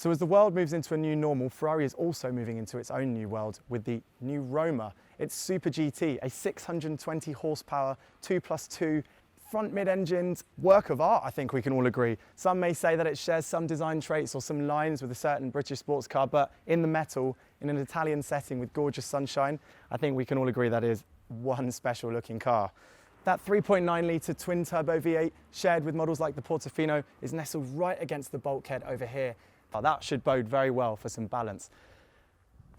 So as the world moves into a new normal, Ferrari is also moving into its own new world with the new Roma. It's Super GT, a 620 horsepower, 2+2, front mid-engined work of art, I think we can all agree. Some may say that it shares some design traits or some lines with a certain British sports car, but in the metal, in an Italian setting with gorgeous sunshine, I think we can all agree that is one special looking car. That 3.9 litre twin turbo V8 shared with models like the Portofino is nestled right against the bulkhead over here. That should bode very well for some balance.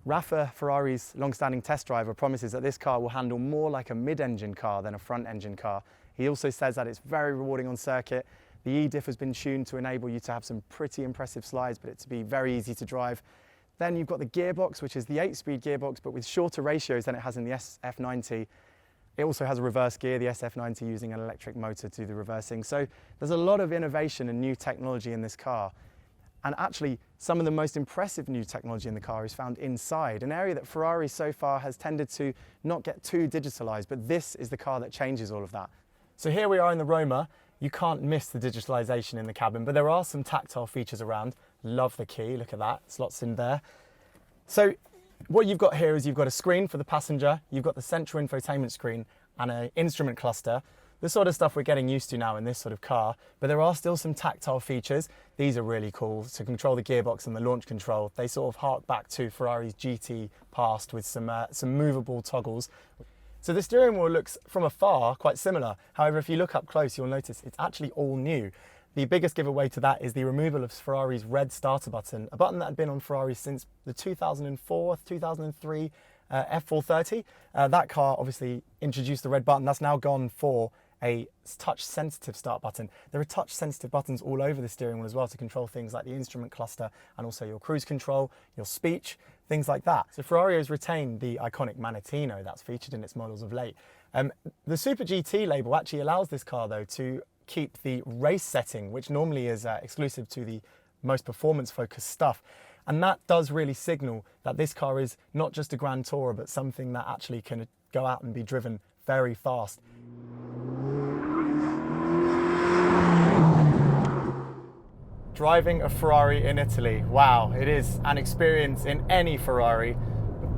Rafa, Ferrari's long-standing test driver, promises that this car will handle more like a mid-engine car than a front-engine car. He also says that it's very rewarding on circuit. The E-diff has been tuned to enable you to have some pretty impressive slides, but it to be very easy to drive. Then you've got the gearbox, which is the 8-speed gearbox, but with shorter ratios than it has in the SF90. It also has a reverse gear, the SF90 using an electric motor to do the reversing. So there's a lot of innovation and new technology in this car. And actually, some of the most impressive new technology in the car is found inside, an area that Ferrari so far has tended to not get too digitalized, but this is the car that changes all of that. So here we are in the Roma. You can't miss the digitalization in the cabin, but there are some tactile features around. Love the key, look at that, slots in there. So what you've got here is you've got a screen for the passenger, you've got the central infotainment screen and an instrument cluster. The sort of stuff we're getting used to now in this sort of car, but there are still some tactile features. These are really cool to control the gearbox and the launch control. They sort of hark back to Ferrari's GT past with some movable toggles. So the steering wheel looks from afar quite similar. However, if you look up close, you'll notice it's actually all new. The biggest giveaway to that is the removal of Ferrari's red starter button, a button that had been on Ferrari since the 2004, 2003 F430. That car obviously introduced the red button. That's now gone for a touch-sensitive start button. There are touch-sensitive buttons all over the steering wheel as well to control things like the instrument cluster and also your cruise control, your speech, things like that. So Ferrari has retained the iconic Manettino that's featured in its models of late. The Super GT label actually allows this car though to keep the race setting, which normally is exclusive to the most performance-focused stuff. And that does really signal that this car is not just a Grand Tourer, but something that actually can go out and be driven very fast. Driving a Ferrari in Italy, wow, it is an experience in any Ferrari.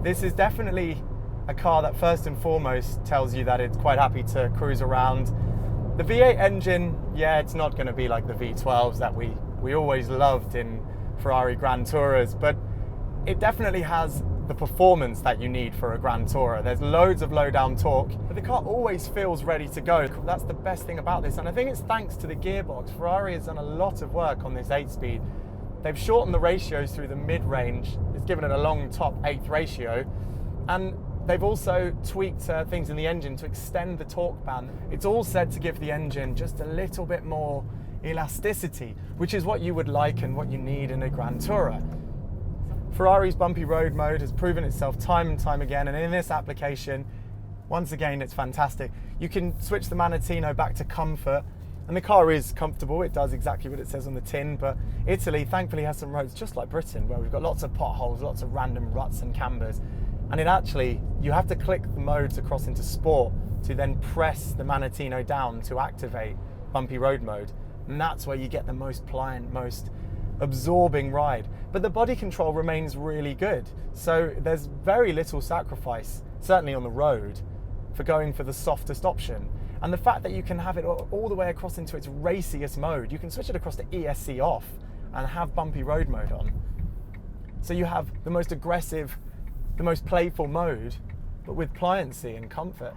This is definitely a car that first and foremost tells you that it's quite happy to cruise around. The V8 engine, yeah, it's not going to be like the V12s that we always loved in Ferrari Grand Tourers, but it definitely has the performance that you need for a Grand Tourer. There's loads of low down torque, but the car always feels ready to go. That's the best thing about this, and I think it's thanks to the gearbox. Ferrari has done a lot of work on this 8-speed. They've shortened the ratios through the mid-range. It's given it a long top 8th ratio, and they've also tweaked things in the engine to extend the torque band. It's all said to give the engine just a little bit more elasticity, which is what you would like and what you need in a Grand Tourer. Ferrari's bumpy road mode has proven itself time and time again, and in this application, once again, it's fantastic. You can switch the Manettino back to comfort, and the car is comfortable. It does exactly what it says on the tin, but Italy thankfully has some roads just like Britain, where we've got lots of potholes, lots of random ruts and cambers, and it actually, you have to click the modes across into sport to then press the Manettino down to activate bumpy road mode, and that's where you get the most pliant, most absorbing ride. But the body control remains really good, so there's very little sacrifice, certainly on the road, for going for the softest option. And the fact that you can have it all the way across into its raciest mode, you can switch it across to ESC off and have bumpy road mode on. So you have the most aggressive, the most playful mode, but with pliancy and comfort.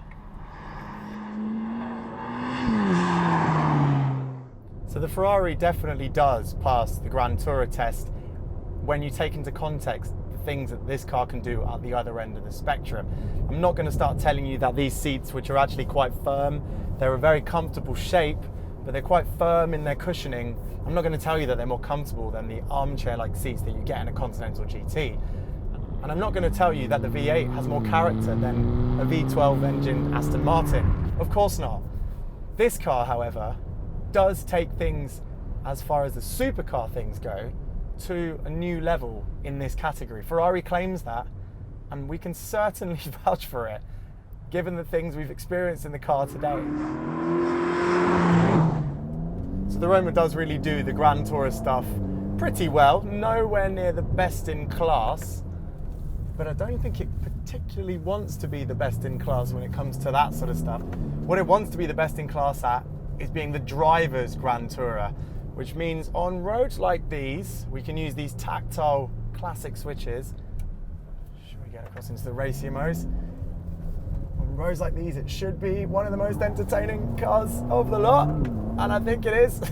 So the Ferrari definitely does pass the Grand Tourer test when you take into context the things that this car can do at the other end of the spectrum. I'm not going to start telling you that these seats, which are actually quite firm, they're a very comfortable shape, but they're quite firm in their cushioning. I'm not going to tell you that they're more comfortable than the armchair-like seats that you get in a Continental GT. And I'm not going to tell you that the V8 has more character than a V12 engined Aston Martin. Of course not. This car, however, does take things, as far as the supercar things go, to a new level in this category. Ferrari claims that, and we can certainly vouch for it, given the things we've experienced in the car today. So the Roma does really do the Grand Tourer stuff pretty well, nowhere near the best in class, but I don't think it particularly wants to be the best in class when it comes to that sort of stuff. What it wants to be the best in class at is being the driver's Grand Tourer, which means on roads like these, we can use these tactile classic switches. Should we get across into the racier modes? On roads like these, it should be one of the most entertaining cars of the lot, and I think it is.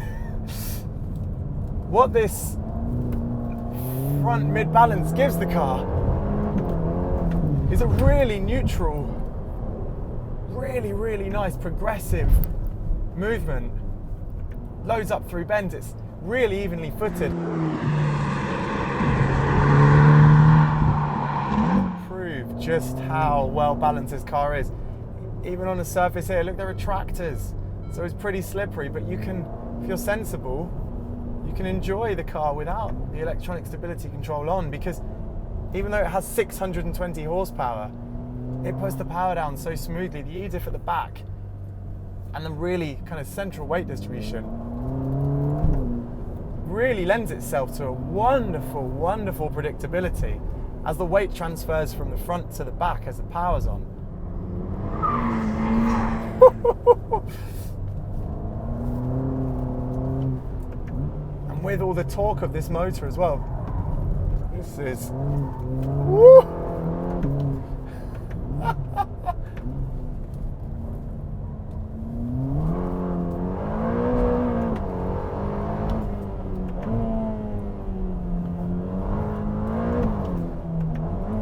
What this front mid-balance gives the car is a really neutral, really nice progressive movement. Loads up through bends, it's really evenly footed. Prove just how well balanced this car is. Even on the surface here, look, there are tractors, so it's pretty slippery, but you can, if you're sensible, you can enjoy the car without the electronic stability control on, because even though it has 620 horsepower, it puts the power down so smoothly. The E-diff at the back and the really kind of central weight distribution really lends itself to a wonderful predictability as the weight transfers from the front to the back as the power's on. And with all the torque of this motor as well, this is... Woo!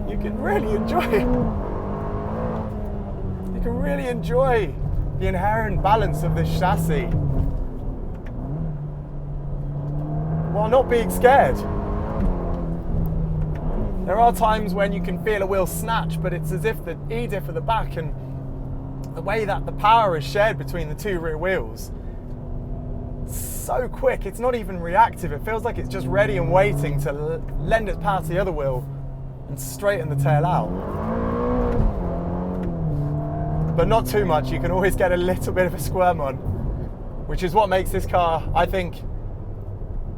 You can really enjoy the inherent balance of this chassis while not being scared. There are times when you can feel a wheel snatch, but it's as if the E-diff at the back and the way that the power is shared between the two rear wheels, so quick, it's not even reactive. It feels like it's just ready and waiting to lend its power to the other wheel and straighten the tail out. But not too much. You can always get a little bit of a squirm on, which is what makes this car, I think,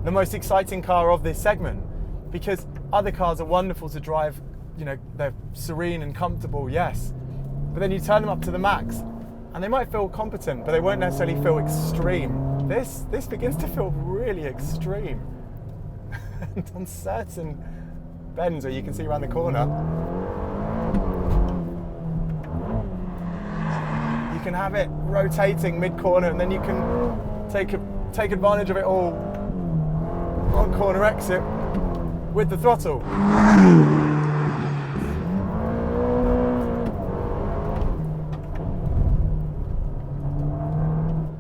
the most exciting car of this segment, because other cars are wonderful to drive, you know, they're serene and comfortable, yes, but then you turn them up to the max and they might feel competent, but they won't necessarily feel extreme. This begins to feel really extreme. And on certain bends where you can see around the corner, you can have it rotating mid-corner, and then you can take advantage of it all on corner exit with the throttle.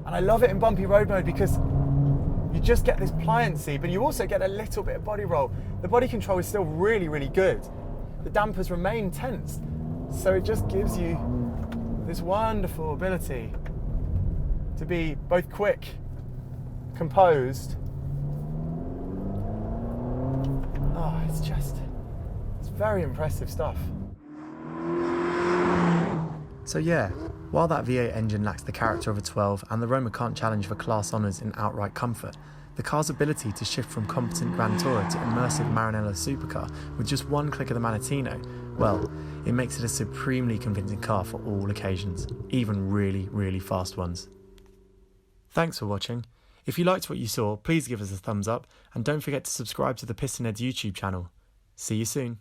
And I love it in bumpy road mode because you just get this pliancy, but you also get a little bit of body roll. The body control is still really good. The dampers remain tensed, so it just gives you this wonderful ability to be both quick, composed. Oh, it's very impressive stuff. So yeah, while that V8 engine lacks the character of a 12 and the Roma can't challenge for class honours in outright comfort, the car's ability to shift from competent Grand Tourer to immersive Maranello supercar with just one click of the Manettino, well, it makes it a supremely convincing car for all occasions, even really fast ones. Thanks for watching. If you liked what you saw, please give us a thumbs up and don't forget to subscribe to the PistonHeads YouTube channel. See you soon.